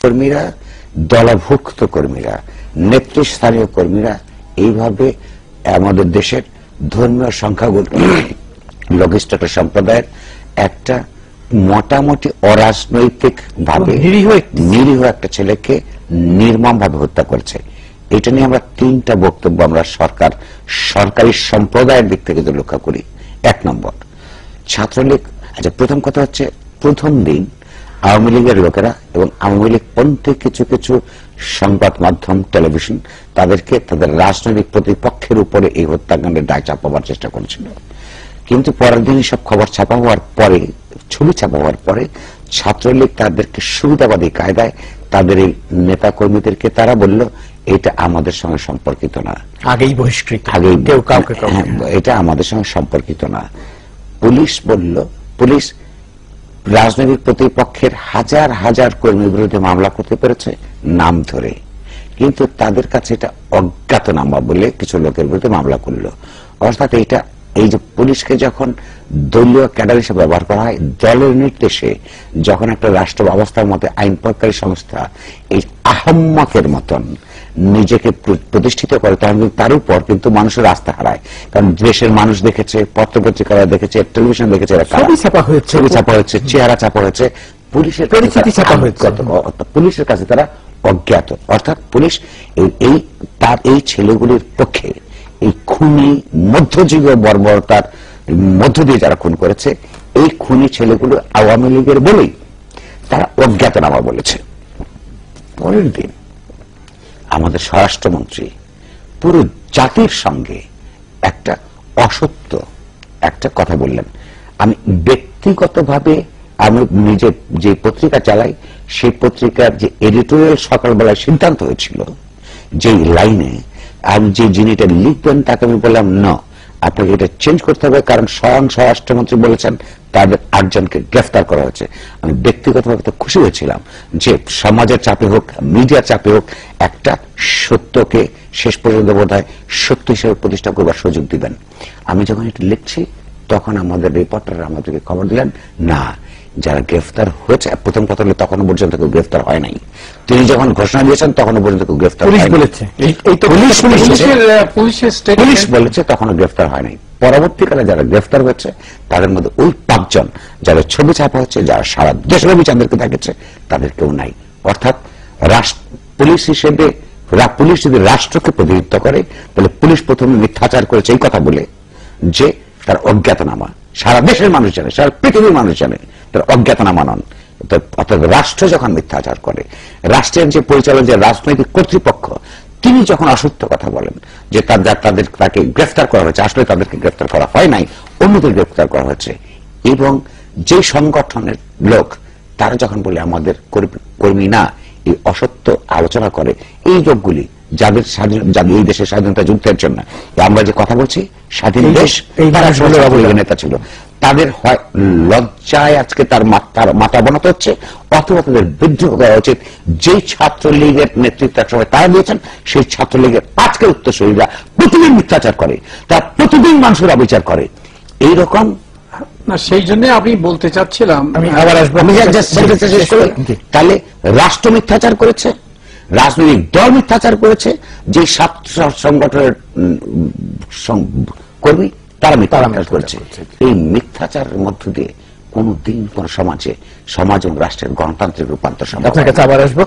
কর্মীরা, দলভুক্ত কর্মীরা, নেতৃস্থানীয় কর্মীরা এইভাবে আমাদের দেশের ধর্মীয় সংখ্যাগুরু লঘিষ্ঠ সম্প্রদায়ের একটা মোটামুটি অরাজনৈতিক ভাবে নিরীহ একটা ছেলেকে নির্মম ভাবে হত্যা করেছে। এটা নিয়ে আমরা তিনটা বক্তব্য আমরা সরকারি সম্প্রদায়ের দিক থেকে যদি লক্ষ্য করি। এক নম্বর, ছাত্রলীগ, আচ্ছা প্রথম কথা হচ্ছে প্রথম দিন আওয়ামী লীগের লোকেরা এবং আওয়ামী লীগ পন্থী কিছু কিছু সংবাদ মাধ্যম, টেলিভিশন তাদেরকে তাদের রাজনৈতিক প্রতিপক্ষের উপরে এই হত্যাকাণ্ডের দায় চাপাবার চেষ্টা করেছিল। কিন্তু পরের দিন সব খবর ছাপা হওয়ার পরে, ছবি ছাপা হওয়ার পরে ছাত্রলীগ তাদেরকে সুবিধাবাদী কায়দায় তাদের এই নেতা কর্মীদেরকে তারা বলল এটা আমাদের সঙ্গে সম্পর্কিত না, আগেই বহিষ্কৃত, এটা আমাদের সঙ্গে সম্পর্কিত না। পুলিশ বলল, পুলিশ রাজনৈতিক প্রতিপক্ষের হাজার হাজার কর্মীর বিরুদ্ধে মামলা করতে পেরেছে নাম ধরে, কিন্তু তাদের কাছে এটা অজ্ঞাতনামা বলে কিছু লোকের বিরুদ্ধে মামলা করলো। অর্থাৎ এটা এই যে পুলিশকে যখন দলীয় ক্যাডার হিসেবে ব্যবহার করা হয়, দলের নির্দেশে যখন একটা রাষ্ট্র ব্যবস্থার মধ্যে আইন প্রয়োগকারী সংস্থা এই আহম্মকের মতন নিজেকে প্রতিষ্ঠিত করে, তখন তার উপর কিন্তু মানুষের আস্থা হারায়। কারণ দেশের মানুষ দেখেছে, পত্রপত্রিকারা দেখেছে, টেলিভিশন দেখেছে, ছবি ছাপা হয়েছে, চেহারা ছাপা হয়েছে, পুলিশের পরিচিতি ছাপা হয়েছে, পুলিশের কাছে তারা অজ্ঞাত। অর্থাৎ পুলিশ তার এই ছেলেগুলির পক্ষে এই খুনি মধ্যযুগীয় বর্বরতার মধ্য দিয়ে যারা খুন করেছে, এই খুনি ছেলেগুলো আওয়ামী লীগের বলেই তারা অজ্ঞাতনামা বলেছে। পরের দিন আমাদের স্বরাষ্ট্রমন্ত্রী পুরো জাতির সঙ্গে একটা অসত্য একটা কথা বললেন। আমি ব্যক্তিগতভাবে আমি নিজে যে পত্রিকা চালাই, সেই পত্রিকার যে এডিটোরিয়াল সকালবেলায় সিদ্ধান্ত হয়েছিল যে লাইনে আমি যে যিনিটা লিখবেন তাকে আমি বললাম না, আপনাকে এটা চেঞ্জ করতে হবে, কারণ স্বয়ং স্বরাষ্ট্রমন্ত্রী বলেছেন তাদের 8 জনকে গ্রেফতার করা হয়েছে। আমি ব্যক্তিগতভাবে তো খুশি হয়েছিলাম যে সমাজের চাপে হোক, মিডিয়ার চাপে হোক, একটা সত্যকে শেষ পর্যন্ত বোধহয় সত্য হিসেবে প্রতিষ্ঠা করবার সুযোগ দিবেন। আমি যখন এটা লিখছি তখন আমাদের রিপোর্টাররা আমাদেরকে খবর দিলেন না, যারা গ্রেফতার হয়েছে, প্রথম কথা হলো তখনও পর্যন্ত কেউ গ্রেফতার হয় নাই। তিনি যখন ঘোষণা দিয়েছেন তখনও পর্যন্ত কেউ গ্রেফতার পুলিশ বলেছে তখনও গ্রেফতার হয় নাই। পরবর্তীকালে যারা গ্রেফতার হয়েছে তাদের মধ্যে ওই 5 জন যারা ছবি ছাপা হচ্ছে, যারা সারা দেশব্যাপী চাঁদেরকে দেখেছে, তাদের কেউ নাই। অর্থাৎ পুলিশ হিসেবে পুলিশ যদি রাষ্ট্রকে প্রতিনিধিত্ব করে তাহলে পুলিশ প্রথমে মিথ্যাচার করেছে এই কথা বলে যে তার অজ্ঞাতনামা সারা দেশের মানুষ জানে, সারা পৃথিবীর মানুষ জানে তার অজ্ঞাতনামা নন। অর্থাৎ রাষ্ট্র যখন মিথ্যাচার করে, রাষ্ট্রের যে পরিচালক, যে রাজনৈতিক কর্তৃপক্ষ, তিনি যখন অসত্য কথা বলেন যে তাকে গ্রেফতার করা হয়েছে, আসলে তাদেরকে গ্রেফতার করা হয় নাই, অন্যদের গ্রেফতার করা হয়েছে, এবং যে সংগঠনের লোক তারা যখন বলে আমাদের কর্মী না, এই অসত্য আলোচনা করে, এই লোকগুলি যাদের এই দেশের স্বাধীনতা যুদ্ধের জন্য আমরা যে কথা বলছি, স্বাধীন দেশ, নেতা ছিল, তাদের হয় লজ্জায় আজকে তার মাথা বানাতে হচ্ছে, অথবা তাদের বিদ্রোহ করা উচিত। যে ছাত্রলীগের নেতৃত্ব সময় তারা দিয়েছেন, সেই ছাত্রলীগের আজকে উত্তরসূরিরা প্রতিদিন মিথ্যাচার করে, তারা প্রতিদিন মানুষের অবিচার করে। এইরকম না, সেই জন্য আমি বলতে চাচ্ছিলাম, আমি আবার আসবো, তাহলে রাষ্ট্র মিথ্যাচার করেছে, রাজনৈতিক দল মিথ্যাচার করেছে, যে ছাত্র সংগঠনের কর্মী তারা মিথ্যাচার করেছে। এই মিথ্যাচারের মধ্য দিয়ে কোনদিন কোন সমাজ এবং রাষ্ট্রের গণতান্ত্রিক রূপান্তর সম্ভব। আপনার কাছে আবার আসবো।